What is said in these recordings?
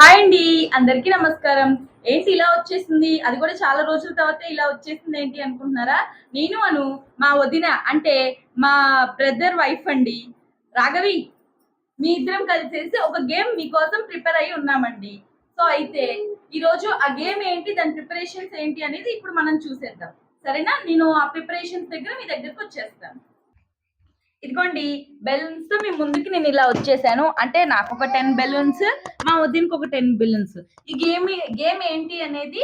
Hi అండి, అందరికీ నమస్కారం. ఏంటి ఇలా వచ్చేసింది, అది కూడా చాలా రోజుల తర్వాత ఇలా వచ్చేసింది ఏంటి అనుకుంటున్నారా? నేను మా వదిన అంటే మా బ్రదర్ వైఫ్ అండి రాఘవి, మీ ఇద్దరం కలిసేసి ఒక గేమ్ మీకోసం ప్రిపేర్ అయ్యి ఉన్నామండి. సో అయితే ఈరోజు ఆ గేమ్ ఏంటి, దాని ప్రిపరేషన్స్ ఏంటి అనేది ఇప్పుడు మనం చూసేద్దాం. సరేనా? నేను ఆ ప్రిపరేషన్స్ దగ్గర మీ దగ్గరకు వచ్చేస్తాను. ఇదిగోండి, బెలూన్స్ తో మీ ముందుకి నేను ఇలా వచ్చేసాను. అంటే నాకు ఒక 10 బెలూన్స్, మా వదినకి ఒక 10 బెలూన్స్. ఈ గేమ్ ఏంటి అనేది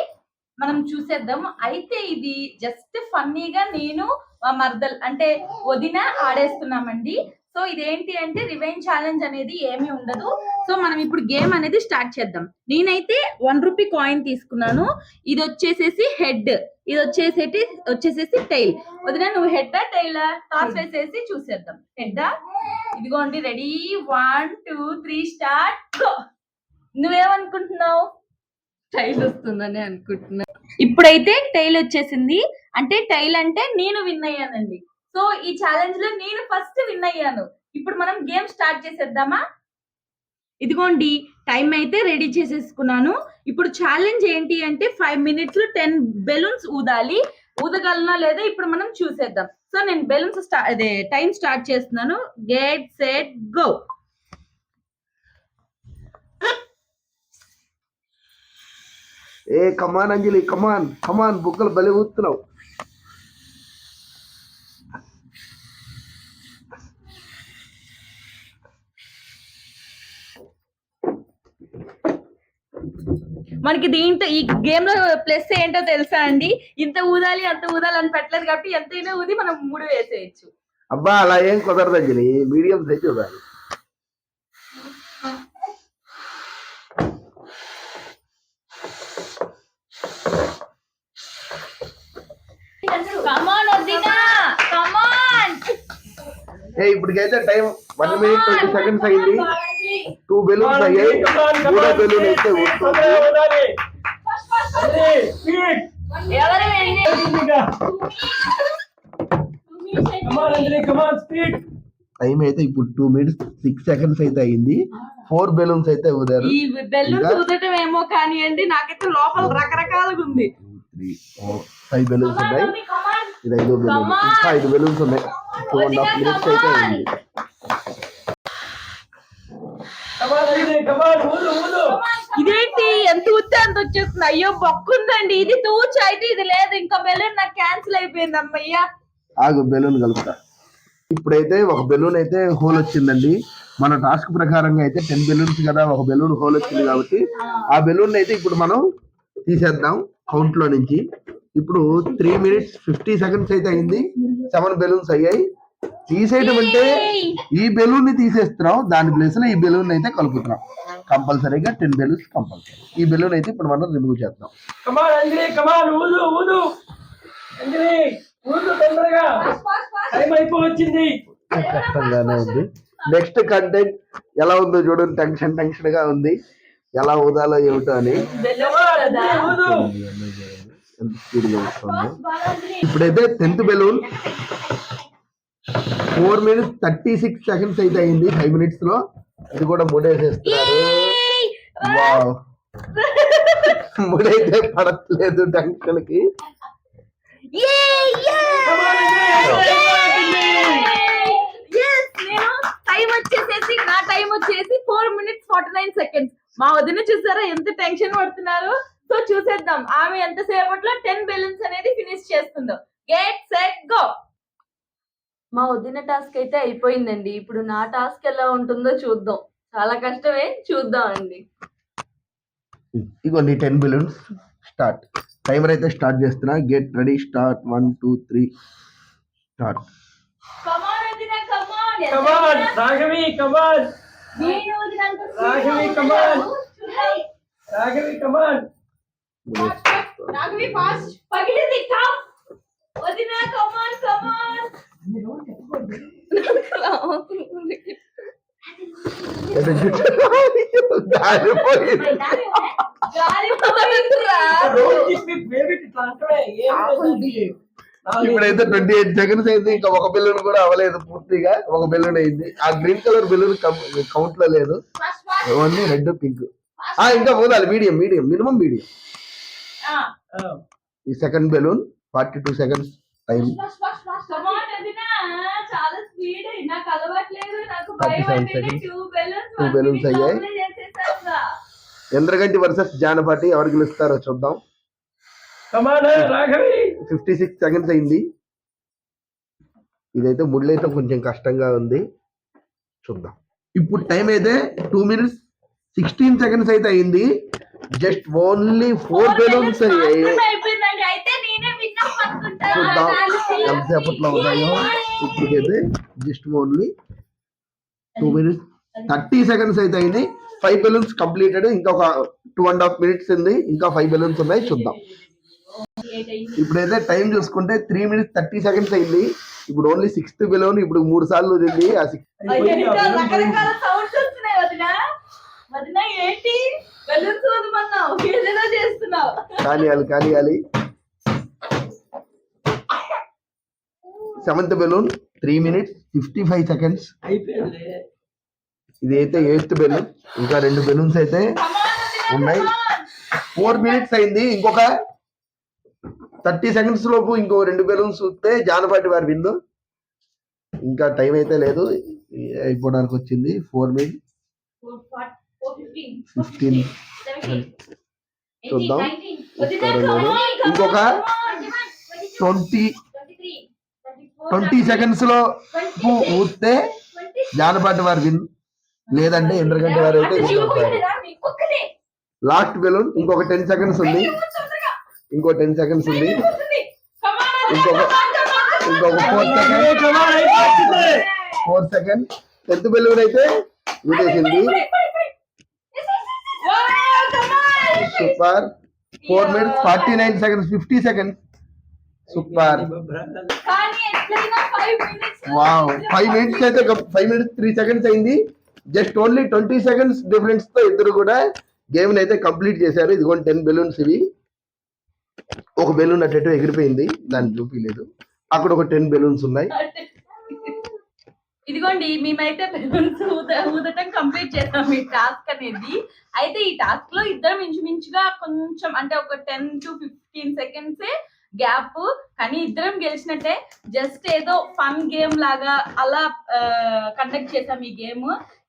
మనం చూసేద్దాం. అయితే ఇది జస్ట్ ఫన్నీగా నేను మా మర్దల్ అంటే వదిన ఆడేస్తున్నామండి. సో ఇదేంటి అంటే రివెంజ్ ఛాలెంజ్ అనేది ఏమీ ఉండదు. సో మనం ఇప్పుడు గేమ్ అనేది స్టార్ట్ చేద్దాం. నేనైతే 1 రూపీ కాయిన్ తీసుకున్నాను. ఇది వచ్చేసేసి హెడ్, ఇది వచ్చేసేసి టైల్. వదిన నువ్వు హెడ్ టైలా టాస్ వేసేసి చూసేద్దాం. హెడ్. ఇదిగోండి, రెడీ, 1 2 3 స్టార్ట్. నువ్వేమనుకుంటున్నావు? టైల్ వస్తుందని అనుకుంటున్నా. ఇప్పుడైతే టైల్ వచ్చేసింది. అంటే టైల్ అంటే నేను విన్ అయ్యానండి. సో ఈ ఛాలెంజ్ లో నేను ఫస్ట్ విన్ అయ్యాను. ఇప్పుడు మనం గేమ్ స్టార్ట్ చేసేద్దామా? ఇదిగోండి, టైం అయితే రెడీ చేసేసుకున్నాను. ఇప్పుడు ఛాలెంజ్ ఏంటి అంటే 5 minutes లో 10 బెలూన్స్ ఊదాలి. ఊదగలనా లేదా ఇప్పుడు మనం చూసేద్దాం. సో నేను బెలూన్స్ టైం స్టార్ట్ చేస్తున్నాను. Get set go. ఏ కమాన్ అంజలి, కమాన్ బుగ్గలు బలి ఊతున్నావు. మనకి దీంట్లో ఈ గేమ్ లో ప్లస్ ఏంటో తెలుసా అండి? ఇంత ఊదాలి అంత ఊదాలి అని పెట్టలేదు కాబట్టి ఎంతైనా ఊది మనం 3 వేసేయచ్చు. అబ్బా అలా ఏం కుదరదు అంజలి, మీడియం సైజ్ ఊదాలి. ఇప్పటికైతే టైం 1 minute 20 seconds అయింది. 2 బెలూన్స్ అయ్యాయి. 3వ బెలూన్ అయితే ఊడుతుంది. టైం అయితే ఇప్పుడు 2 minutes 6 seconds అయితే అయింది. 4 బెలూన్స్ అయితే ఊదారు. ఈ బెలూన్స్ ఊదటం ఏమో కానివ్వండి, నాకైతే లోపల రకరకాలుగా ఉంది. 3 4 5 బెలూన్స్ ఉన్నాయి. ఇది 5వ బెలూన్. ఇంకా 5 బెలూన్స్ ఉన్నాయి. 2.5 minutes అయితే అయింది. ఇదేంటి ఎంత ఊతే అంత వచ్చేస్తుంది? అయ్యో బొక్కుందండి. ఇది తూచు అయితే ఇది లేదు. ఇంకా బెలూన్ నాకు క్యాన్సిల్ అయిపోయింది. అమ్మయ్యా, ఆగు బెలూన్ కలుపుతా. ఇప్పుడైతే ఒక బెలూన్ అయితే హోల్ వచ్చిందండి. మన టాస్క్ ప్రకారంగా అయితే 10 బెలూన్స్ కదా, ఒక బెలూన్ హోల్ వచ్చింది కాబట్టి ఆ బెలూన్ అయితే ఇప్పుడు మనం తీసేద్దాం కౌంట్ లో నుంచి. ఇప్పుడు 3 minutes 50 seconds అయితే అయింది. 7 బెలూన్స్ అయ్యాయి. తీసేయడం అంటే ఈ బెలూన్ ని తీసేస్తున్నాం, దాని ప్లేస్ లో ఈ బెలూన్ అయితే కలుపుతున్నాం. కంపల్సరీగా 10 బెలూన్స్ కంపల్సరీ. ఈ బెలూన్ అయితే ఇప్పుడు మనం రిమూవ్ చేద్దాం. కష్టంగానే ఉంది. నెక్స్ట్ కంటెంట్ ఎలా ఉందో చూడండి. టెన్షన్ గా ఉంది, ఎలా ఊదాలో ఏమిటో అని. ఎంత స్పీడ్ గా వస్తుందో. ఇప్పుడైతే 10th బెలూన్ 4 minutes 36 seconds అయితే అయింది. 5 minutes లో ఇది కూడా ముడేసేస్తున్నారు. ముడైతే పడట్లేదు టెన్షన్ కి. నా టైం వచ్చేసి 4 minutes 49 seconds. మా వదిన చూసారా ఎంత టెన్షన్ పడుతున్నారు? సో చూసేద్దాం ఆమె ఎంతసేపట్లో 10 బెలూన్స్ అనేది ఫినిష్ చేస్తుందో. Get set go. మా వదిన టాస్క్ అయితే అయిపోయిందండి. ఇప్పుడు నా టాస్క్ ఎలా ఉంటుందో చూద్దాం. చాలా కష్టమే, చూద్దాం అండి. ఇగో నీ 10 బెలూన్స్ స్టార్ట్. టైమర్ అయితే స్టార్ట్ చేస్తున్నా. Get ready, start. 1 2 3 స్టార్ట్. కమాన్ వదిన, కమాన్ రాఘవి, కమాన్ నేను వదినంత రాఘవి, కమాన్ రాఘవి, కమాన్ రాఘవి ఫాస్ట్ పగిలింది. కమ్ వదిన, కమాన్ కమాన్. ఇప్పుడైతే 28 seconds అయింది. ఇంకా ఒక బెలూన్ కూడా అవ్వలేదు పూర్తిగా. ఒక బెలూన్ అయింది. ఆ గ్రీన్ కలర్ బెలూన్ కౌంట్ లో లేదు, ఓన్లీ రెడ్ పింక్. ఇంకా పోదాలి, మీడియం మినిమం మీడియం. ఆ, ఈ second balloon 42 seconds time. come on, వదినా. చాలా స్పీడ్, నాకు అలవాట్లేదు, నాకు 37 భయం అంటే seconds. 2 balloons Two balloons అయ్యాయి. చేసేసా. ఇంద్రగంటి వర్సెస్ జానపాటి ఎవరు గెలుస్తారో చూద్దాం. కమాన్ రాఘవి. 56 సెకండ్స్ అయింది. ఇదైతే ముళ్ళైతే కొంచెం కష్టంగా ఉంది, చూద్దాం. ఇప్పుడు టైం అయితే 2 minutes 16 seconds అయితే అయింది. జస్ట్ ఓన్లీ 4 బెలూన్స్ అయ్యాయి. అయిపోయిందండి, అయితే నేనే విన్నా అనుకుంటా. చూద్దాం ఎంతసేపట్లో అవుతాయో. ఇప్పటికైతే జస్ట్ ఓన్లీ 2 minutes 30 seconds అయితే అయింది. 5 బెలూన్స్ కంప్లీటెడ్. ఇంకొక 2.5 minutes ఉంది, ఇంకా 5 బెలూన్స్ ఉన్నాయి, చూద్దాం. ఇప్పుడైతే టైం చూసుకుంటే 3 minutes 30 seconds అయింది. ఇప్పుడు ఓన్లీ 6th బెలూన్ ఇప్పుడు 3 సార్లు వదిలింది. ఆ రకరకాల సౌండ్స్ వస్తున్నాయి వదినా. వదినా ఏంటి బెలూన్స్ వదమన్నావు, ఏదేదో చేస్తున్నావు. కానియాలి. 7th balloon 3 minutes 55 seconds. అయిపోయింది. ఇది అయితే 8th బెలూన్. ఇంకా 2 బెలూన్స్ అయితే ఉన్నాయి. 4 minutes అయింది. ఇంకొక 30 seconds లోపు ఇంకో 2 బెలూన్స్ చూస్తే జానపాటి వారి విందు. ఇంకా టైం అయితే లేదు, అయిపోవడానికి వచ్చింది. 4 minutes 15 చూద్దాం. ఇంకొక 20 seconds లో ఊస్తే జానపాటి వారి విన్, లేదంటే ఇంద్రగంటి వారు అయితే లాస్ట్ బెలూన్. ఇంకొక 10 seconds ఉంది, ఇంకో 10 seconds ఉంది. ఇంకొక 4 seconds 10th బెలూన్ అయితే ఊడేసింది. Super. 4 minutes 49 seconds 50 seconds. Super. Wow. 5 minutes అయితే 5 minutes 3 seconds అయింది. జస్ట్ ఓన్లీ 20 seconds డిఫరెన్స్ తో ఇద్దరు కూడా గేమ్ అయితే కంప్లీట్ చేశారు. ఇదిగోండి 10 బెలూన్స్ ఇవి. ఒక బెలూన్ అటు ఎగిరిపోయింది, దాన్ని చూపించలేదు. అక్కడ ఒక 10 బెలూన్స్ ఉన్నాయి. ఇదిగోండి మేమైతే బెలూన్స్ ఊదటం కంప్లీట్ చేసాం ఈ టాస్క్ అనేది. అయితే ఈ టాస్క్ లో ఇద్దరం ఇంచుమించుగా కొంచెం అంటే ఒక 10 to 15 seconds గ్యాప్, కానీ ఇద్దరం గెలిచినట్టే. జస్ట్ ఏదో ఫన్ గేమ్ లాగా అలా కండక్ట్ చేసాం ఈ గేమ్.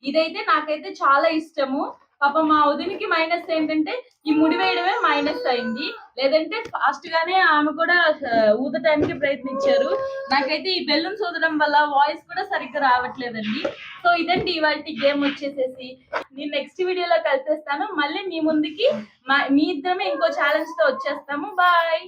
ఇదైతే నాకైతే చాలా ఇష్టము. పాప మా వదినికి మైనస్ ఏంటంటే ఈ ముడి వేయడమే మైనస్ అయింది, లేదంటే ఫాస్ట్ గానే ఆమె కూడా ఊదటానికి ప్రయత్నించారు. నాకైతే ఈ బెలూన్స్ ఊదడం వల్ల వాయిస్ కూడా సరిగ్గా రావట్లేదండి. సో ఇదండి ఇవాళ గేమ్ వచ్చేసేసి. నేను నెక్స్ట్ వీడియోలో కలిసేస్తాను. మళ్ళీ మీ ముందుకి మీ ఇద్దరమే ఇంకో ఛాలెంజ్ తో వచ్చేస్తాము. బాయ్.